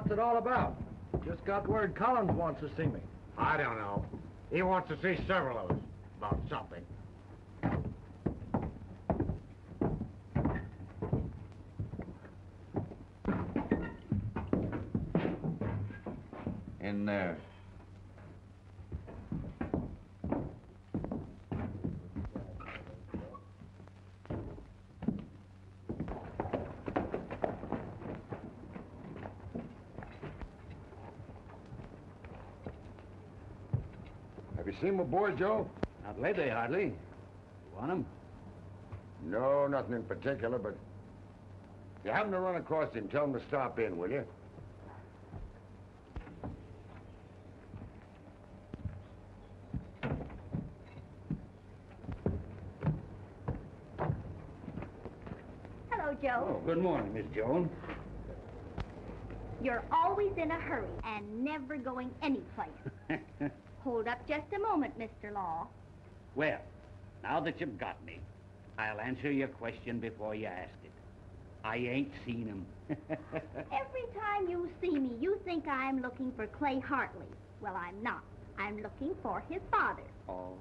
What's it all about? Just got word Collins wants to see me. I don't know. He wants to see several of us about something. In there. Have you seen my boy, Joe? Not lately, hardly. You want him? No, nothing in particular, but if you happen to run across him, tell him to stop in, will you? Hello, Joe. Oh, good morning, Miss Joan. You're always in a hurry and never going anyplace. Hold up just a moment, Mr. Law. Well, now that you've got me, I'll answer your question before you ask it. I ain't seen him. Every time you see me, you think I'm looking for Clay Hartley. Well, I'm not. I'm looking for his father. Oh.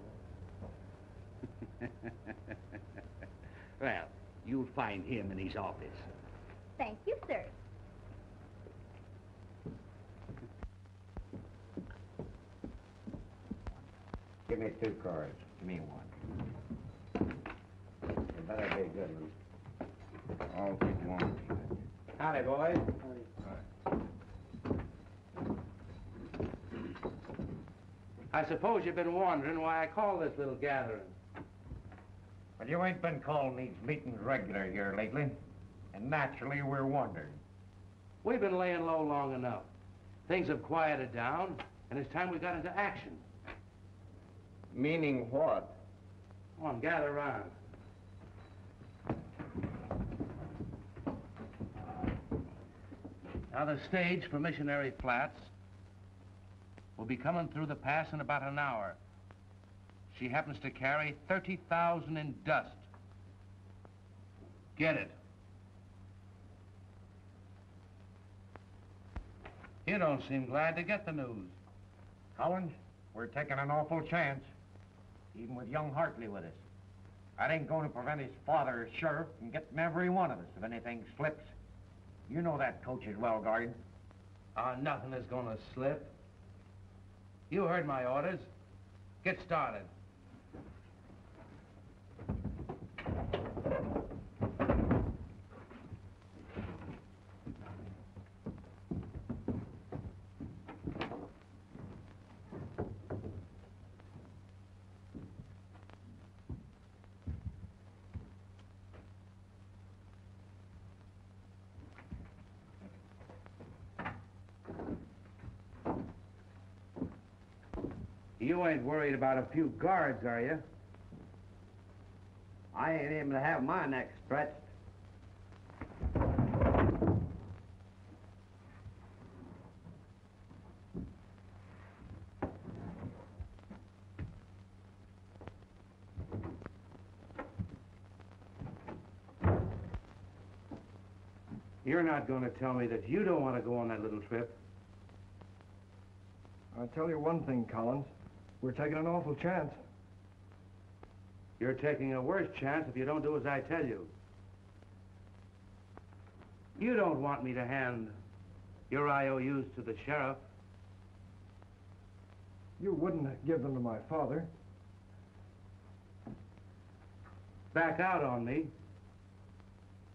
Well, you'll find him in his office. Thank you, sir. Give me 2 cards. Give me 1. You better be good ones. I'll take 1. Howdy, boys. I suppose you've been wondering why I call this little gathering. Well, you ain't been calling these meetings regular here lately, and naturally we're wondering. We've been laying low long enough. Things have quieted down, and it's time we got into action. Meaning what? Come on, gather around. Now, the stage for Missionary Flats will be coming through the pass in about an hour. She happens to carry 30,000 in dust. Get it. You don't seem glad to get the news. Collins, we're taking an awful chance, even with young Hartley with us. That ain't going to prevent his father as sheriff from getting every one of us if anything slips. You know that coach is well guarded. Nothing is gonna slip. You heard my orders. Get started. You ain't worried about a few guards, are you? I ain't able to have my neck stretched. You're not going to tell me that you don't want to go on that little trip. I'll tell you one thing, Collins. We're taking an awful chance. You're taking a worse chance if you don't do as I tell you. You don't want me to hand your IOUs to the sheriff. You wouldn't give them to my father. Back out on me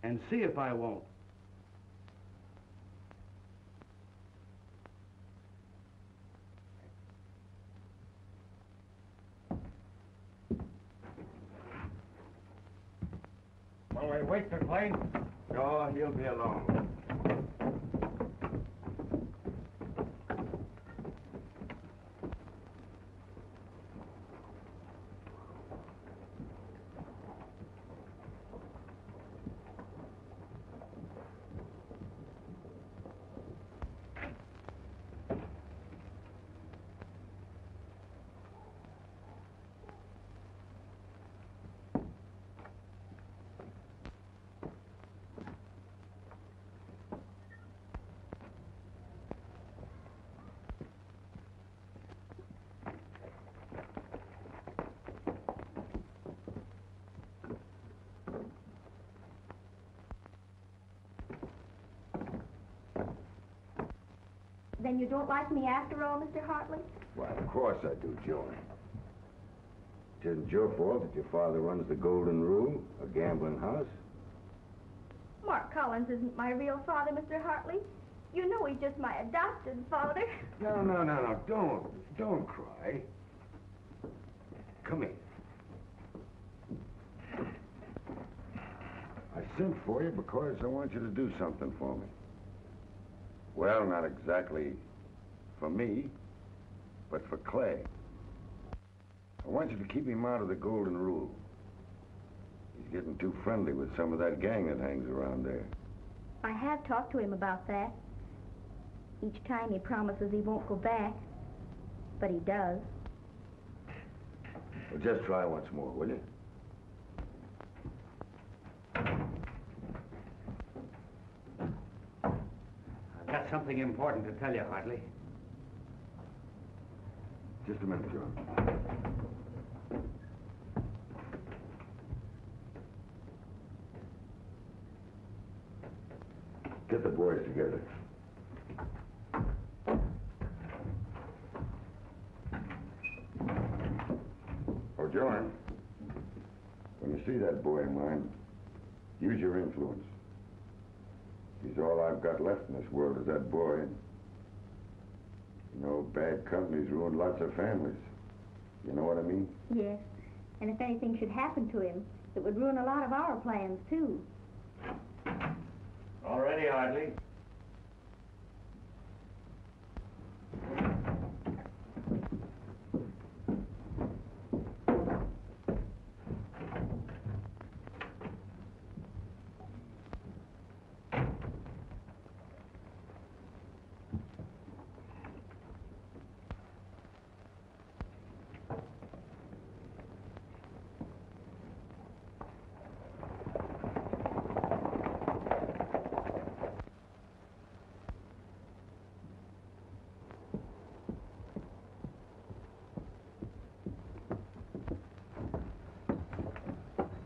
and see if I won't. Well, we wait for Clay. Oh, he'll be along. Then you don't like me after all, Mr. Hartley? Why, of course I do, Joey. It isn't your fault that your father runs the Golden Rule, a gambling house. Mark Collins isn't my real father, Mr. Hartley. You know he's just my adopted father. No. Don't cry. Come here. I sent for you because I want you to do something for me. Well, not exactly for me, but for Clay. I want you to keep him out of the Golden Rule. He's getting too friendly with some of that gang that hangs around there. I have talked to him about that. Each time he promises he won't go back, but he does. Well, just try once more, will you? I've got something important to tell you, Hartley. Just a minute, John. Get the boys together. Oh, John, when you see that boy of mine, use your influence. He's all I've got left in this world is that boy. You know, bad company's ruined lots of families. You know what I mean? Yes. And if anything should happen to him, it would ruin a lot of our plans, too. All ready, Hartley.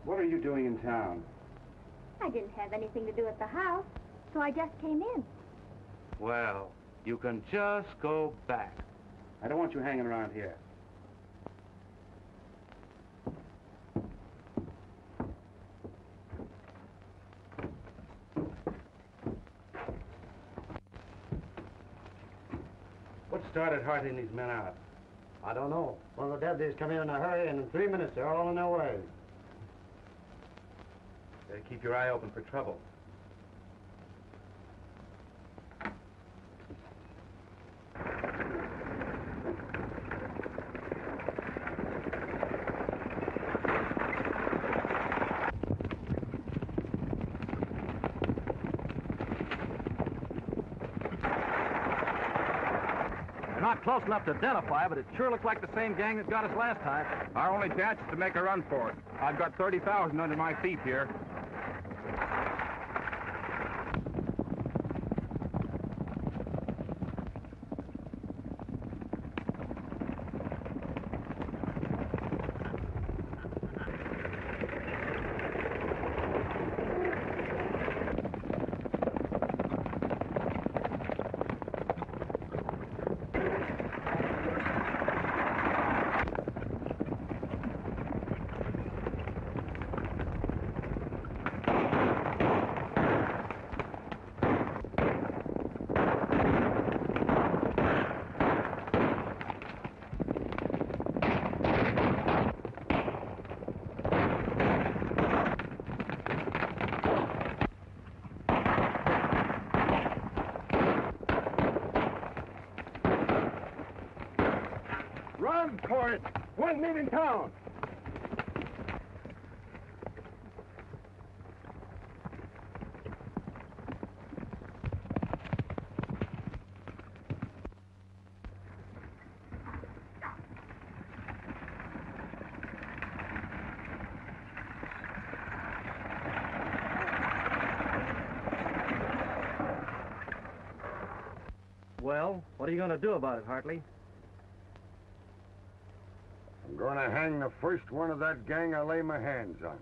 What are you doing in town? I didn't have anything to do at the house, so I just came in. Well, you can just go back. I don't want you hanging around here. What started Hartley and these men out? I don't know. One of the deputies come in a hurry, and in 3 minutes, they're all on their way. Better keep your eye open for trouble. Not close enough to identify, but it sure looks like the same gang that got us last time. Our only chance is to make a run for it. I've got 30,000 under my feet here. Run for it! One man in town! Well, what are you going to do about it, Hartley? I'm gonna hang the first one of that gang I lay my hands on.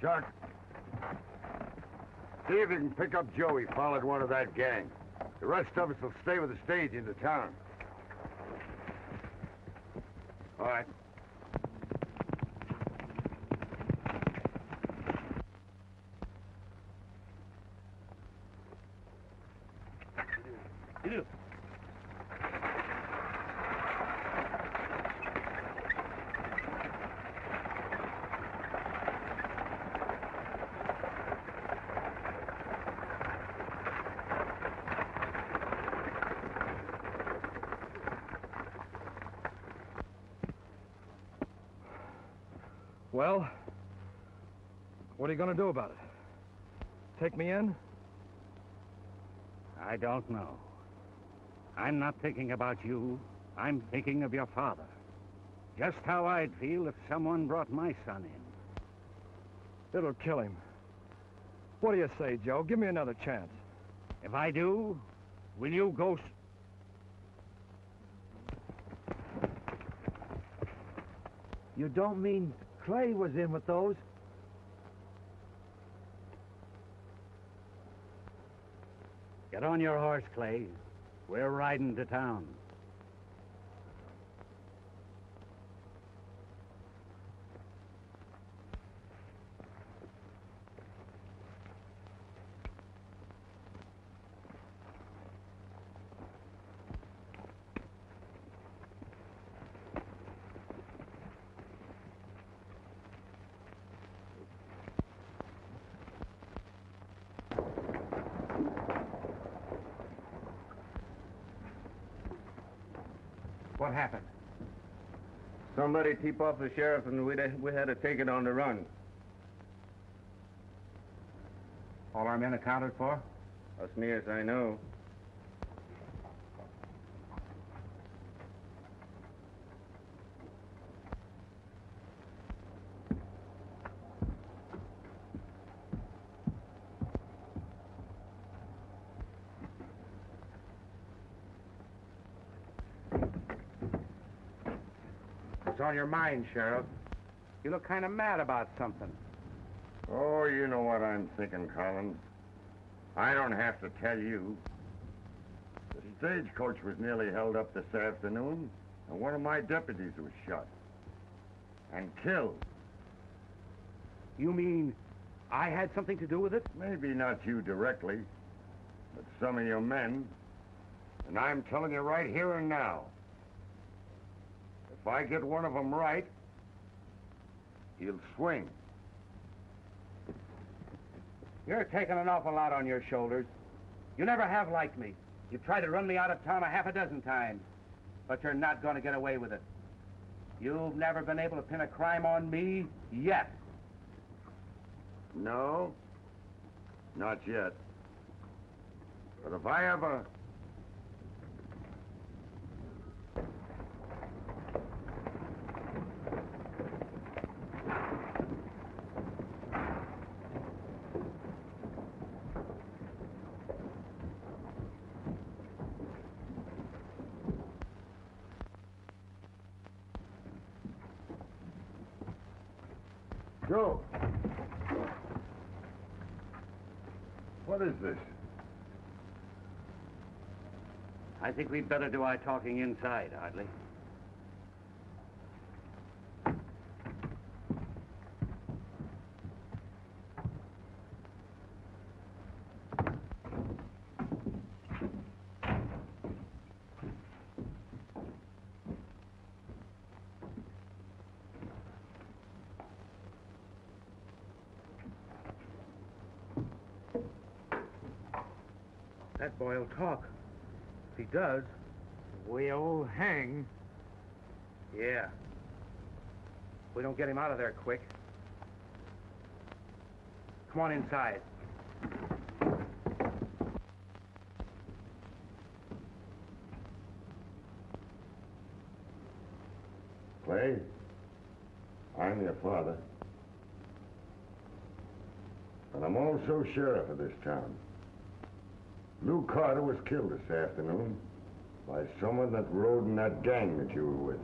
Chuck, see if you can pick up Joey, followed one of that gang. The rest of us will stay with the stage into town. All right. You do. Well, what are you going to do about it? Take me in? I don't know. I'm not thinking about you. I'm thinking of your father. Just how I'd feel if someone brought my son in. It'll kill him. What do you say, Joe? Give me another chance. If I do, will you go... You don't mean Clay was in with those? Get on your horse, Clay. We're riding to town. What happened? Somebody tip off the sheriff and we had to take it on the run. All our men accounted for? As near as I know. What's on your mind, Sheriff? You look kind of mad about something. Oh, you know what I'm thinking, Collins. I don't have to tell you. The stagecoach was nearly held up this afternoon, and one of my deputies was shot. And killed. You mean I had something to do with it? Maybe not you directly, but some of your men. And I'm telling you right here and now, if I get one of them right, he'll swing. You're taking an awful lot on your shoulders. You never have liked me. You've tried to run me out of town a half a dozen times, but you're not going to get away with it. You've never been able to pin a crime on me yet. No, not yet. But if I ever... Joe! What is this? I think we'd better do our talking inside, Hardley. That boy'll talk. If he does, we'll hang. Yeah. If we don't get him out of there quick. Come on inside. Clay, I'm your father. And I'm also sheriff of this town. Lou Carter was killed this afternoon by someone that rode in that gang that you were with.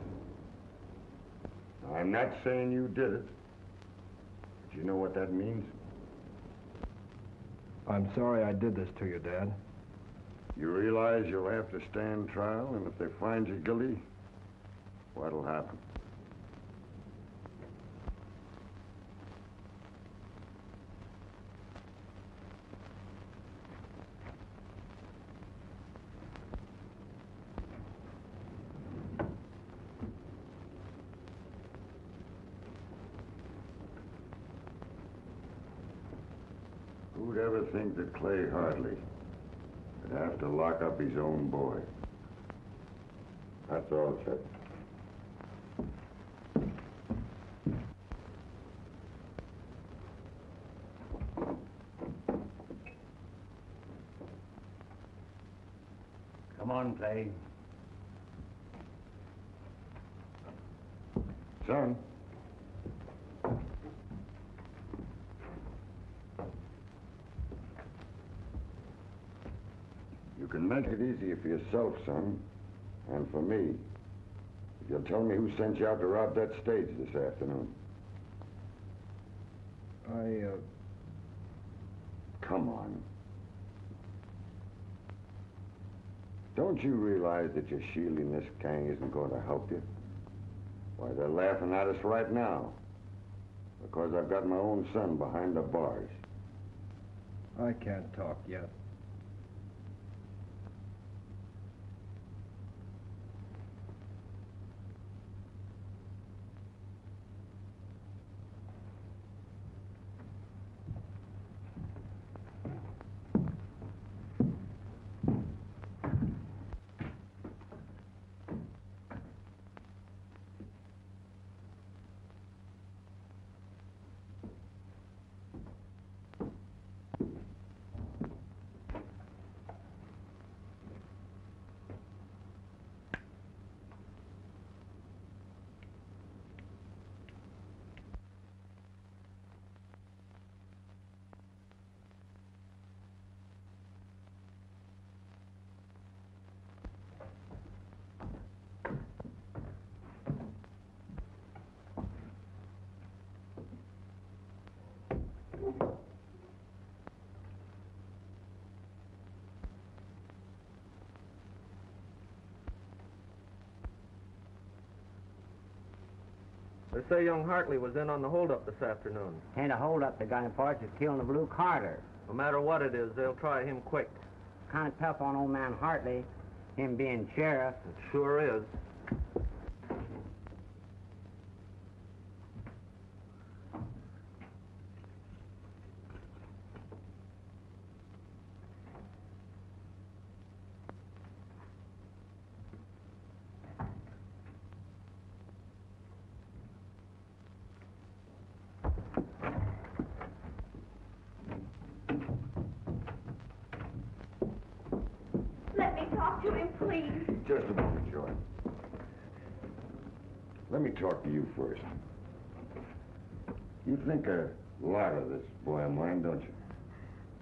I'm not saying you did it, but Do you know what that means? I'm sorry I did this to you, Dad. You realize you'll have to stand trial, and if they find you guilty, what'll happen? Who'd ever think that Clay Hartley would have to lock up his own boy? That's all, Chet. Come on, Clay. Son. You can make it easier for yourself, son, and for me. If you'll tell me who sent you out to rob that stage this afternoon. Come on. Don't you realize that your shielding this gang isn't going to help you? Why, they're laughing at us right now. Because I've got my own son behind the bars. I can't talk yet. They say young Hartley was in on the holdup this afternoon. Ain't a holdup. The guy in parts is killing of Lou Carter. No matter what it is, they'll try him quick. Kind of tough on old man Hartley, him being sheriff. It sure is. Let me talk to him, please. Just a moment, Joy. Let me talk to you first. You think a lot of this boy of mine, don't you?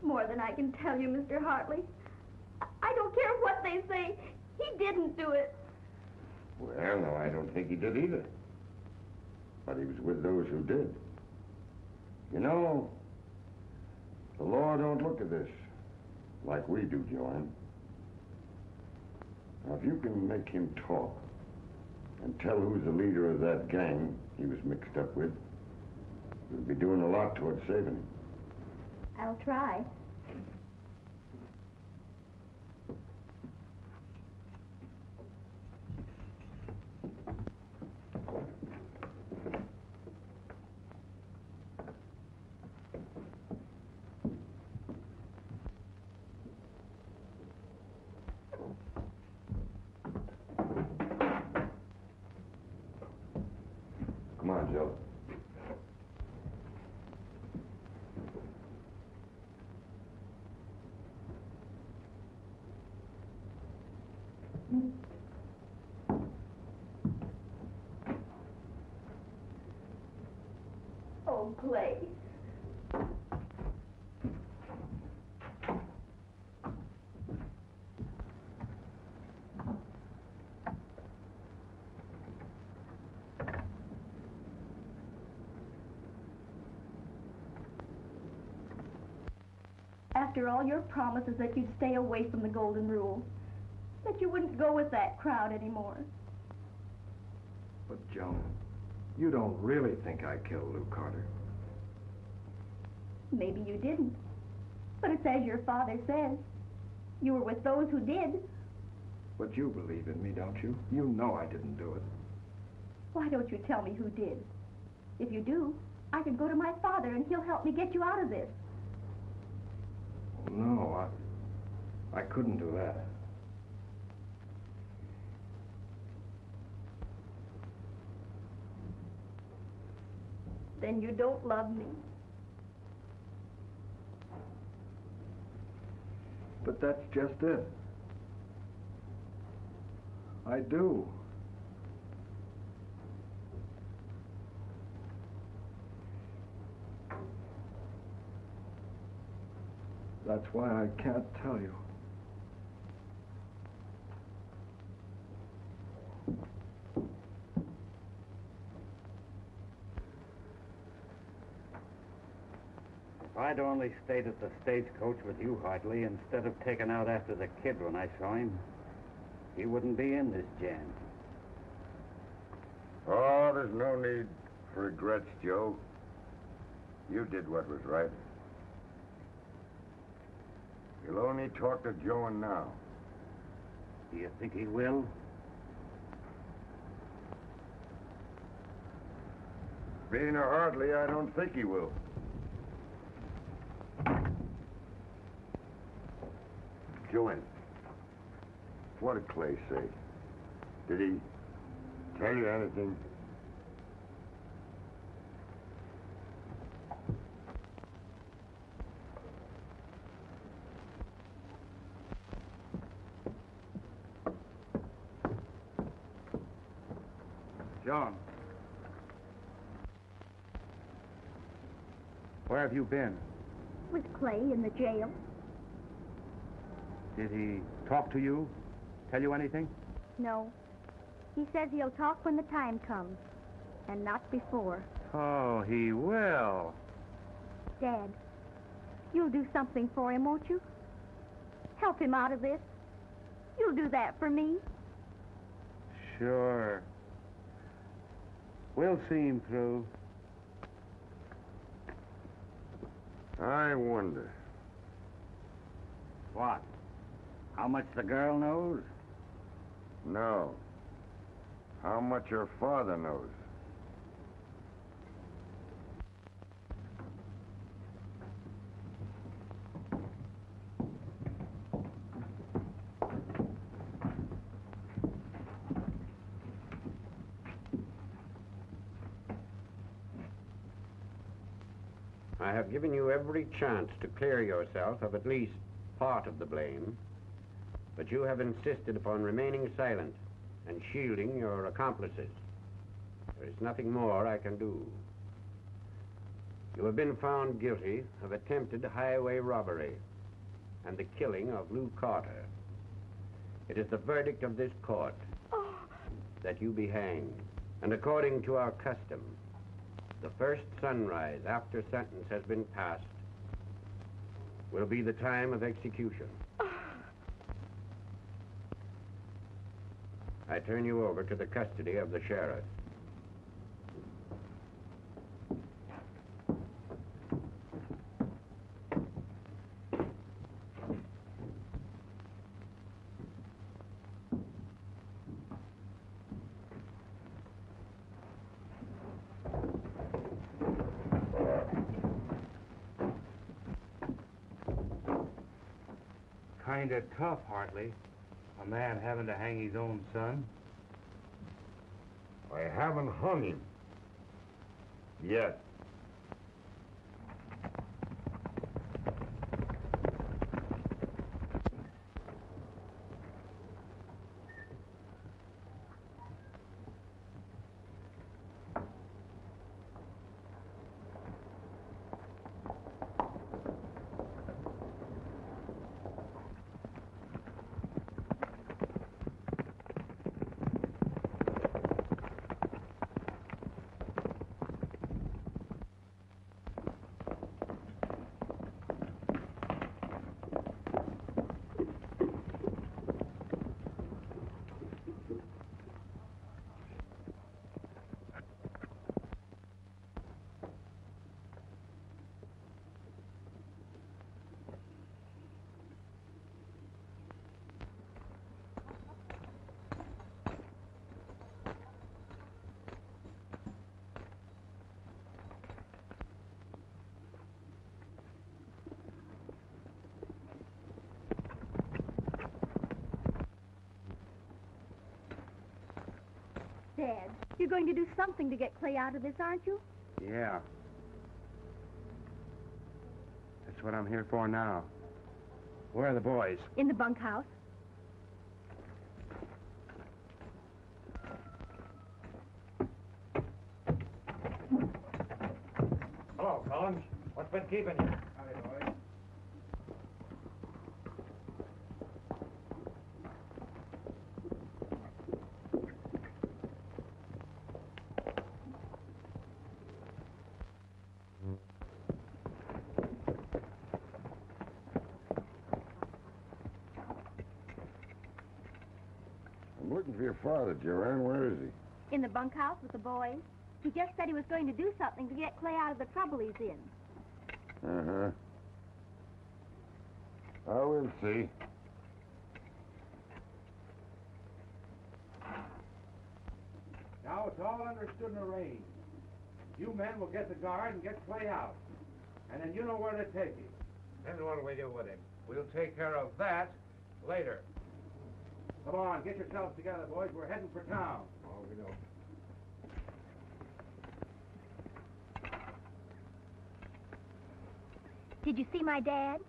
More than I can tell you, Mr. Hartley. I don't care what they say. He didn't do it. Well, no, I don't think he did either. But he was with those who did. You know, the law don't look at this like we do, Joanne. Now, if you can make him talk and tell who's the leader of that gang he was mixed up with, you'll be doing a lot towards saving him. I'll try. Come on, Joe. Oh, Clay. after all your promises that you'd stay away from the Golden Rule, that you wouldn't go with that crowd anymore. But, Joan, you don't really think I killed Lou Carter. Maybe you didn't. But it's as your father says. You were with those who did. But you believe in me, don't you? You know I didn't do it. Why don't you tell me who did? If you do, I can go to my father and he'll help me get you out of this. No, I couldn't do that. Then you don't love me. But that's just it. I do. That's why I can't tell you. If I'd only stayed at the stagecoach with you, Hartley, instead of taking out after the kid when I saw him, he wouldn't be in this jam. Oh, there's no need for regrets, Joe. You did what was right. You'll only talk to Joan now. Do you think he will? Being a Hartley, I don't think he will. Joanne, what did Clay say? Did he tell you anything? John. Where have you been? With Clay in the jail. Did he talk to you? Tell you anything? No. He says he'll talk when the time comes, and not before. Oh, he will. Dad, you'll do something for him, won't you? Help him out of this. You'll do that for me. Sure. We'll see him through. I wonder. What? How much the girl knows? No. How much her father knows. I have given you every chance to clear yourself of at least part of the blame, but you have insisted upon remaining silent and shielding your accomplices. There is nothing more I can do. You have been found guilty of attempted highway robbery and the killing of Lou Carter. It is the verdict of this court that you be hanged, and according to our custom, the first sunrise after sentence has been passed will be the time of execution. I turn you over to the custody of the sheriff. Kinda tough, Hartley. A man having to hang his own son. I haven't hung him. Yet. Dad. You're going to do something to get Clay out of this, aren't you? Yeah. That's what I'm here for now. Where are the boys? In the bunkhouse. Hello, Collins. What's been keeping you? Howdy, boys. I'm looking for your father, Joanne. Where is he? In the bunkhouse with the boys. He just said he was going to do something to get Clay out of the trouble he's in. Uh-huh. I will see. Now it's all understood and arranged. You men will get the guard and get Clay out. And then you know where to take him. Then what do we do with him? We'll take care of that later. Come on, get yourselves together, boys. We're heading for town. Oh, we know. Did you see my dad?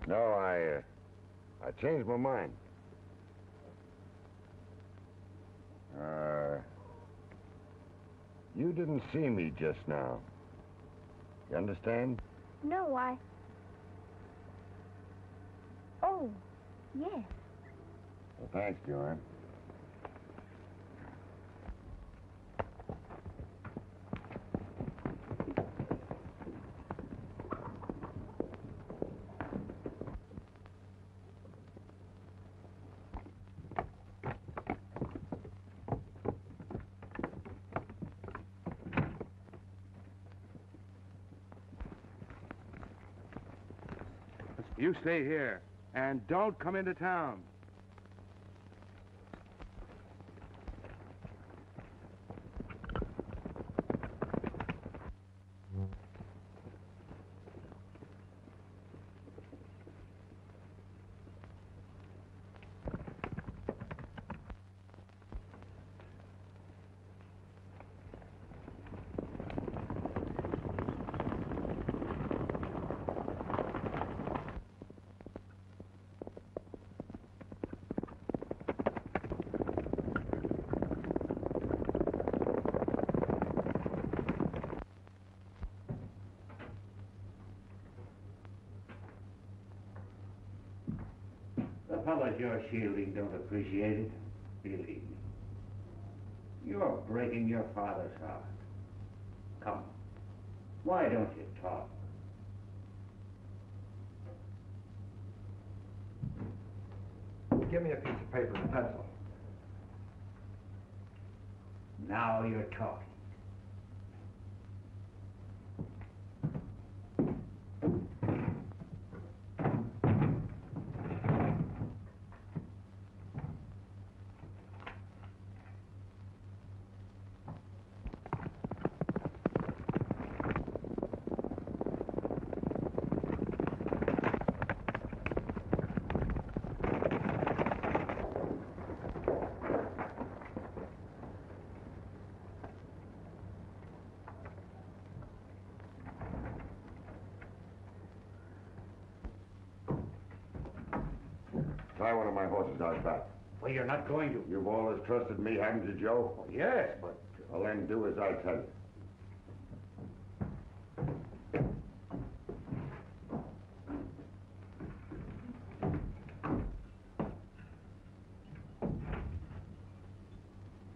No, I changed my mind. You didn't see me just now. You understand? No, Oh, yes. Well, thanks, Joanne. You stay here, and don't come into town. The fellows you're shielding don't appreciate it, believe me. You're breaking your father's heart. Come, why don't you talk? Give me a piece of paper and a pencil. Now you're talking. Tie one of my horses out back. Well, you're not going to. You've always trusted me, haven't you, Joe? Yes, but... Well, then do as I tell you.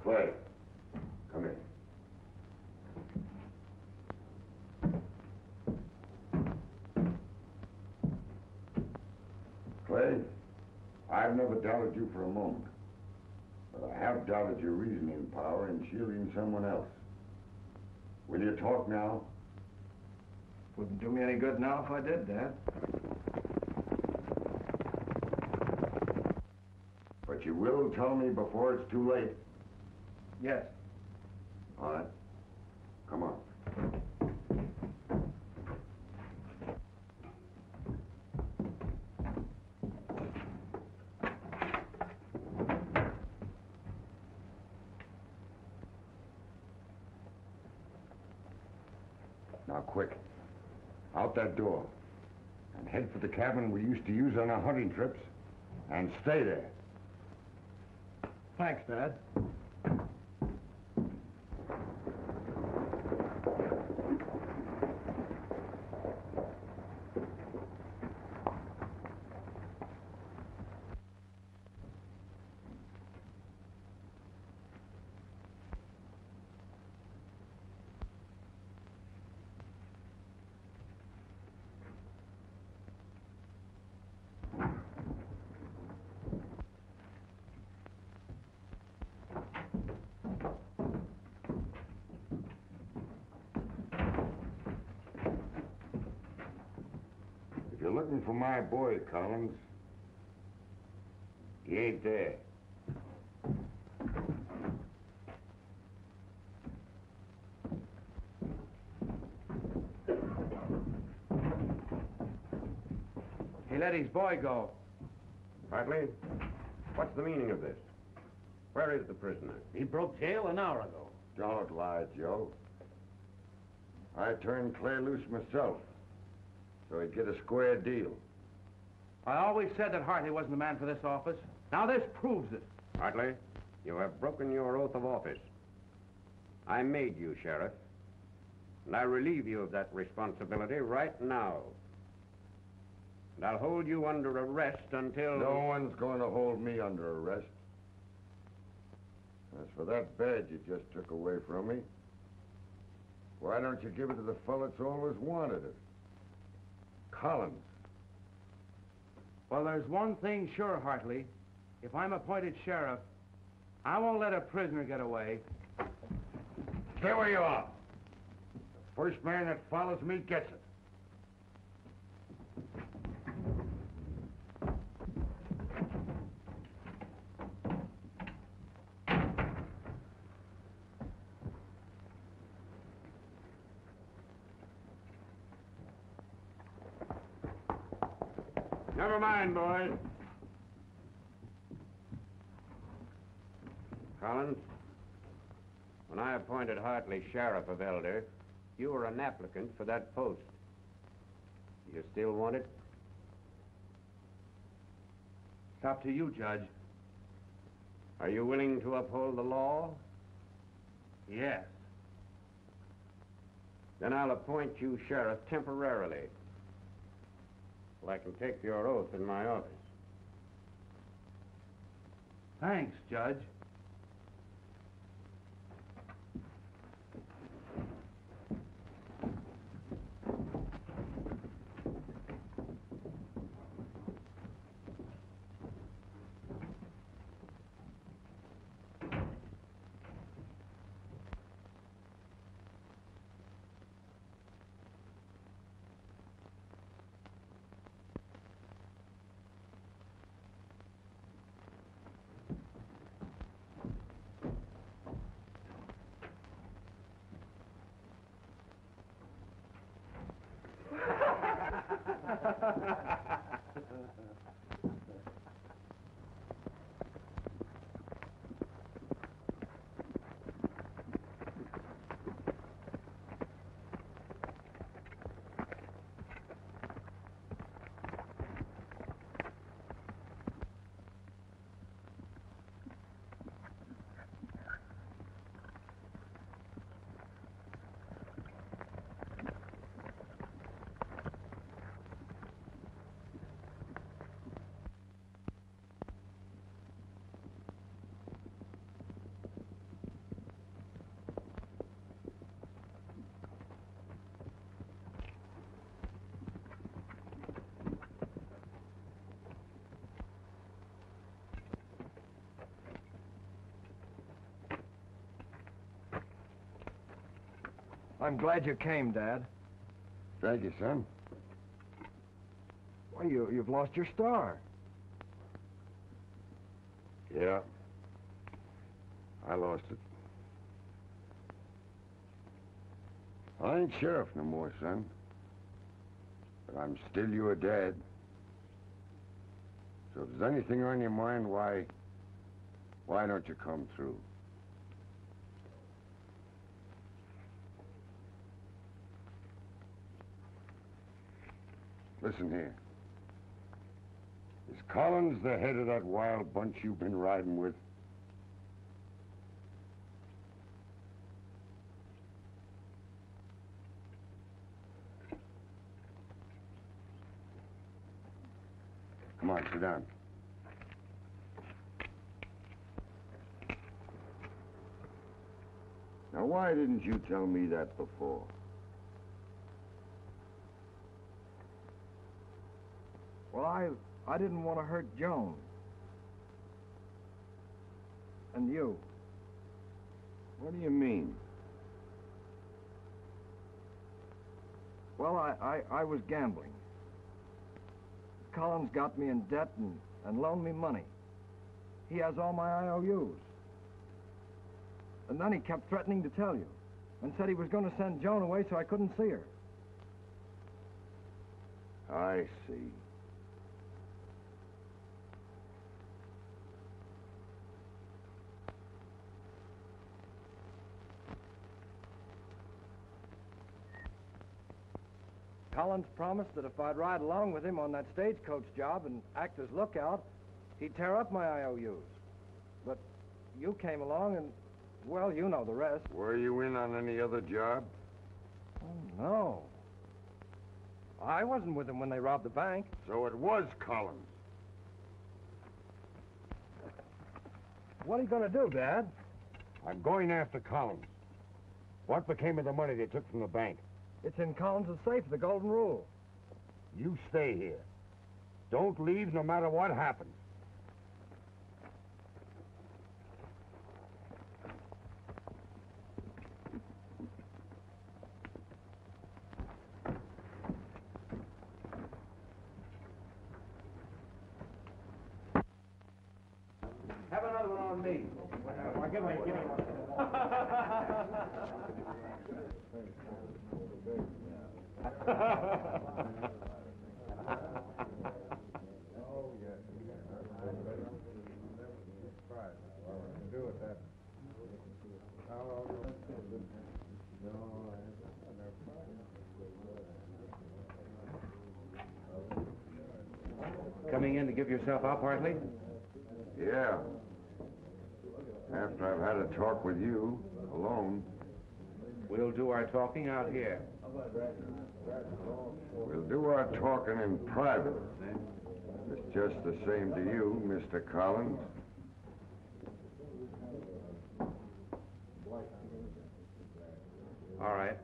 Clay, come here. Clay, I've never doubted you for a moment. But I have doubted your reasoning power in shielding someone else. Will you talk now? Wouldn't do me any good now if I did, Dad. But you will tell me before it's too late. Yes. All right. Come on. Now, quick. Out that door. And head for the cabin we used to use on our hunting trips. And stay there. Thanks, Dad. If you're looking for my boy, Collins, he ain't there. He let his boy go. Hartley, what's the meaning of this? Where is the prisoner? He broke jail an hour ago. Don't lie, Joe. I turned Clay loose myself, so he'd get a square deal. I always said that Hartley wasn't the man for this office. Now this proves it. Hartley, you have broken your oath of office. I made you sheriff, and I relieve you of that responsibility right now. And I'll hold you under arrest until... No one's going to hold me under arrest. As for that badge you just took away from me, why don't you give it to the fellow that's always wanted it? Collins. Well, there's one thing sure, Hartley. If I'm appointed sheriff, I won't let a prisoner get away. Stay where you are. The first man that follows me gets it. Never mind, boys. Collins, when I appointed Hartley sheriff of Elder, you were an applicant for that post. You still want it? It's up to you, Judge. Are you willing to uphold the law? Yes. Then I'll appoint you sheriff temporarily, so I can take your oath in my office. Thanks, Judge. I'm glad you came, Dad. Thank you, son. Why, you've lost your star. Yeah. I lost it. I ain't sheriff no more, son. But I'm still your dad. So if there's anything on your mind, why don't you come through? Listen here. Is Collins the head of that wild bunch you've been riding with? Come on, sit down. Now, why didn't you tell me that before? Well, I didn't want to hurt Joan. And you. What do you mean? Well, I was gambling. Collins got me in debt and loaned me money. He has all my IOUs. And then he kept threatening to tell you and said he was going to send Joan away so I couldn't see her. I see. Collins promised that if I'd ride along with him on that stagecoach job and act as lookout, he'd tear up my IOUs. But you came along and, well, you know the rest. Were you in on any other job? Oh, no. I wasn't with him when they robbed the bank. So it was Collins. What are you going to do, Dad? I'm going after Collins. What became of the money they took from the bank? It's in Collins' safe, the Golden Rule. You stay here. Don't leave no matter what happens. Have another one on me. Give me one. Coming in to give yourself up, Hartley? Yeah. After I've had a talk with you, alone. We'll do our talking out here. We'll do our talking in private. It's just the same to you, Mr. Collins. All right.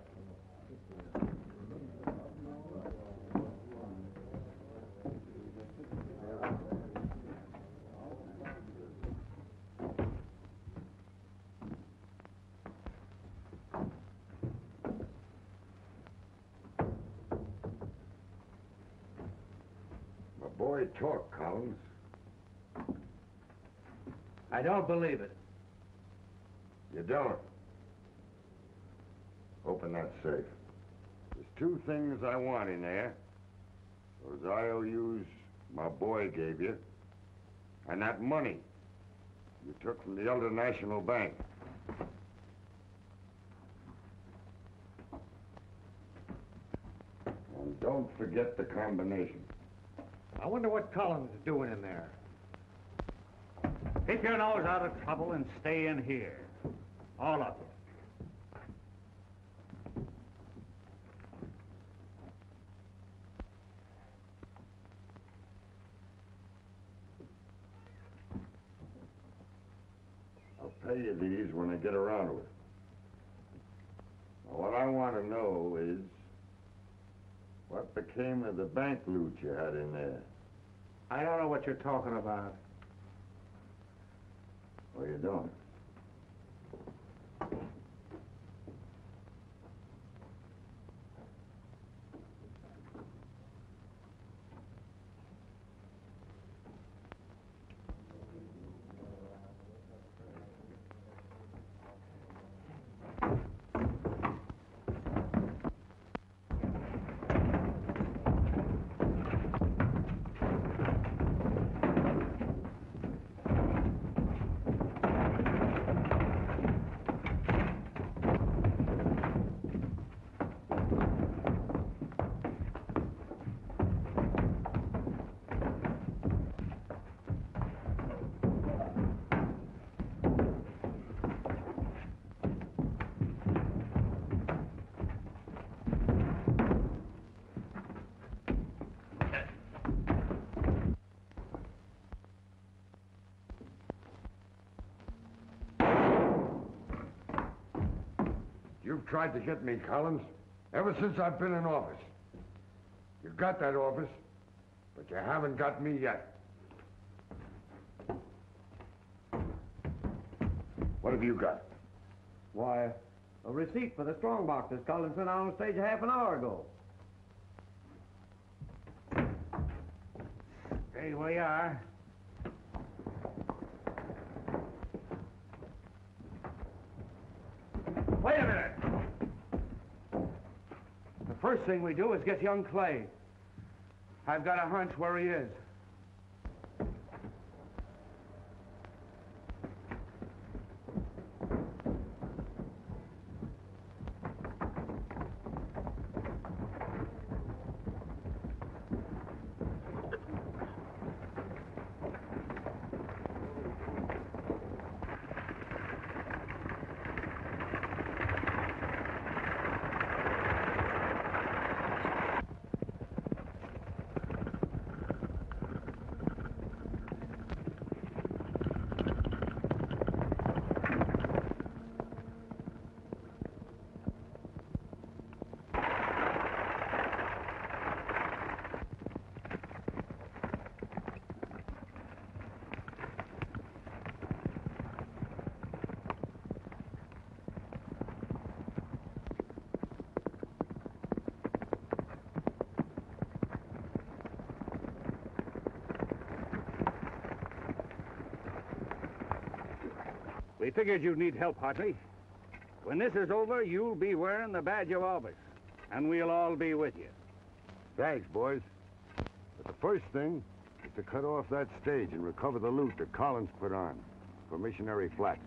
Boy, talk, Collins. I don't believe it. You don't? Open that safe. There's two things I want in there. Those IOUs my boy gave you, and that money you took from the Elder National Bank. And don't forget the combination. I wonder what Collins is doing in there. Keep your nose out of trouble and stay in here. All of you. I'll pay you these when I get around to it. Now, what I want to know is what became of the bank loot you had in there? I don't know what you're talking about. Well, you don't. You've tried to get me, Collins, ever since I've been in office. You got that office, but you haven't got me yet. What have you got? Why, a receipt for the strong boxes Collins sent out on stage half an hour ago. Stay where you are. Wait a minute. The first thing we do is get young Clay. I've got a hunch where he is. We figured you'd need help, Hartley. When this is over, you'll be wearing the badge of office, and we'll all be with you. Thanks, boys. But the first thing is to cut off that stage and recover the loot that Collins put on for Missionary Flats.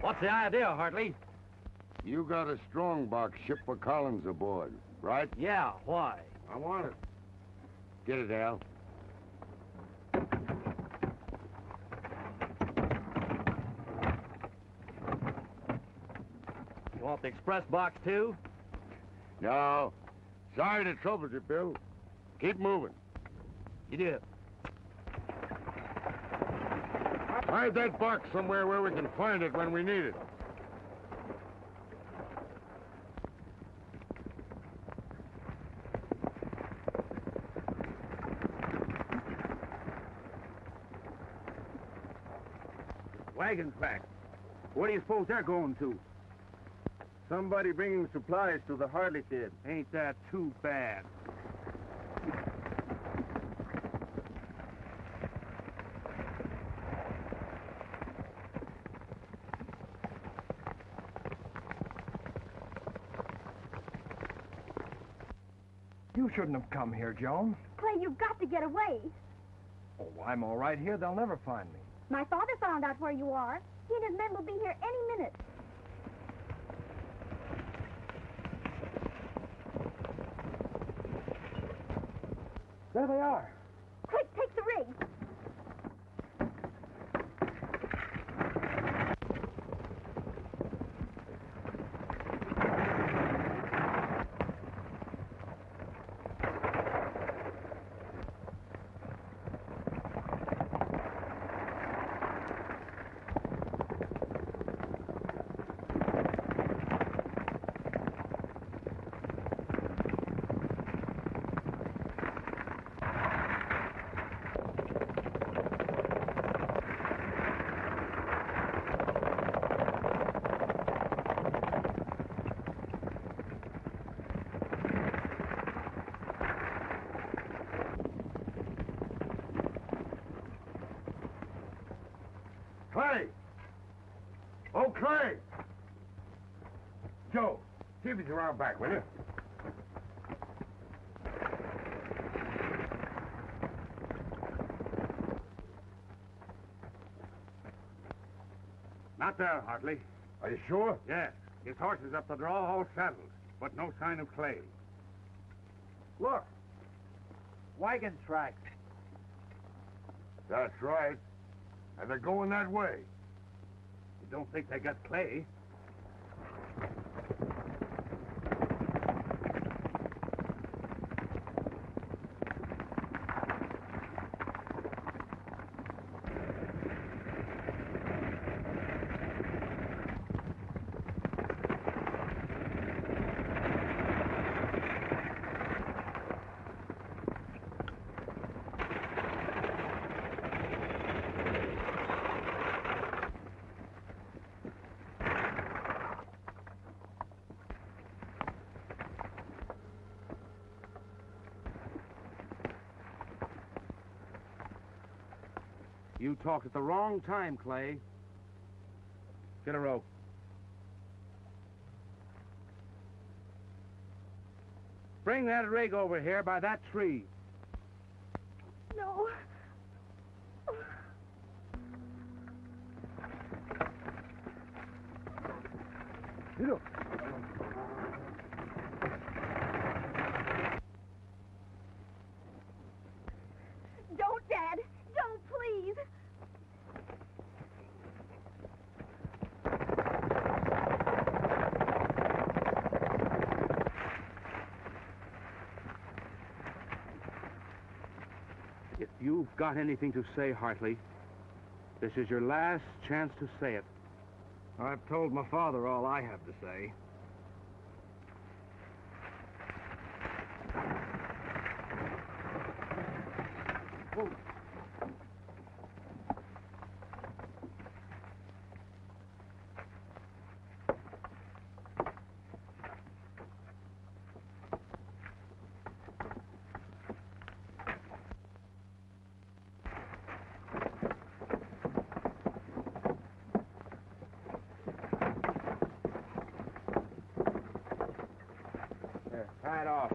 What's the idea, Hartley? You got a strong box ship for Collins aboard, right? Yeah, why? I want it. Get it, Al. You want the express box, too? No. Sorry to trouble you, Bill. Keep moving. You do. Hide that box somewhere where we can find it when we need it. Wagon track. Where do you suppose they're going to? Somebody bringing supplies to the Hartley kid. Ain't that too bad? You shouldn't have come here, Joan. Clay, you've got to get away. Oh, I'm all right here. They'll never find me. My father found out where you are. He and his men will be here any minute. There they are. Quick, take the rig. passage around back, will you? Not there, Hartley. Are you sure? Yes. His horse is up the draw, all saddled, but no sign of Clay. Look. Wagon tracks. That's right. And they're going that way. You don't think they got Clay? You talked at the wrong time, Clay. Get a rope. Bring that rig over here by that tree. No. Look. Don't, Dad. Don't, please. If you've got anything to say, Hartley, this is your last chance to say it. I've told my father all I have to say. There, tie it off.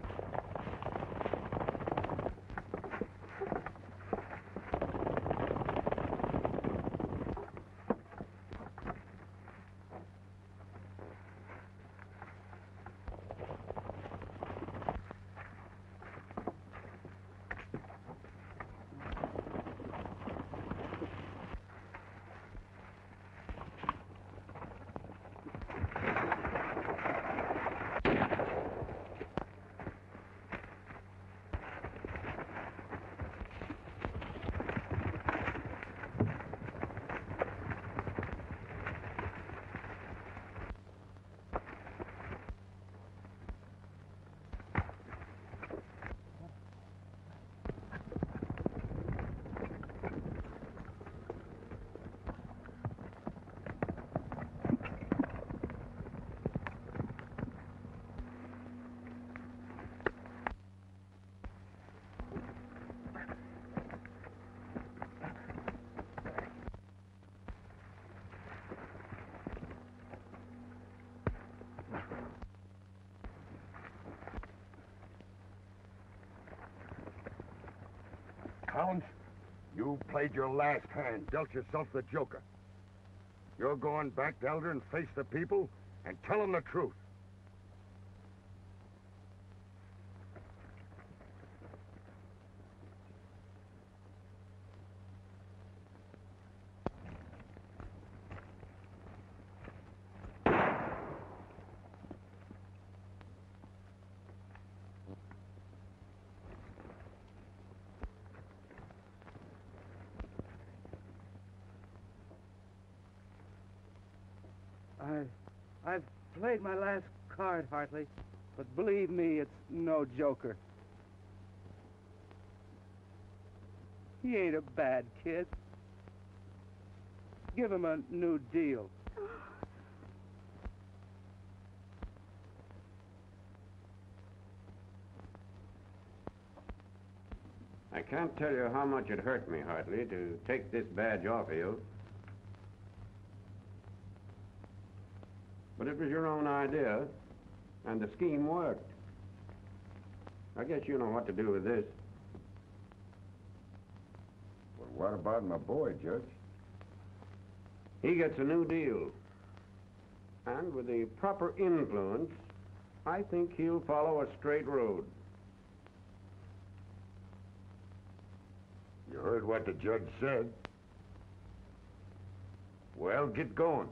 Collins, you played your last hand, dealt yourself the joker. You're going back to Elder and face the people and tell them the truth. I've played my last card, Hartley, but believe me, it's no joker. He ain't a bad kid. Give him a new deal. I can't tell you how much it hurt me, Hartley, to take this badge off of you. But it was your own idea, And the scheme worked. I guess you know what to do with this. Well, what about my boy, Judge? He gets a new deal. And with the proper influence, I think he'll follow a straight road. You heard what the judge said. Well, get going.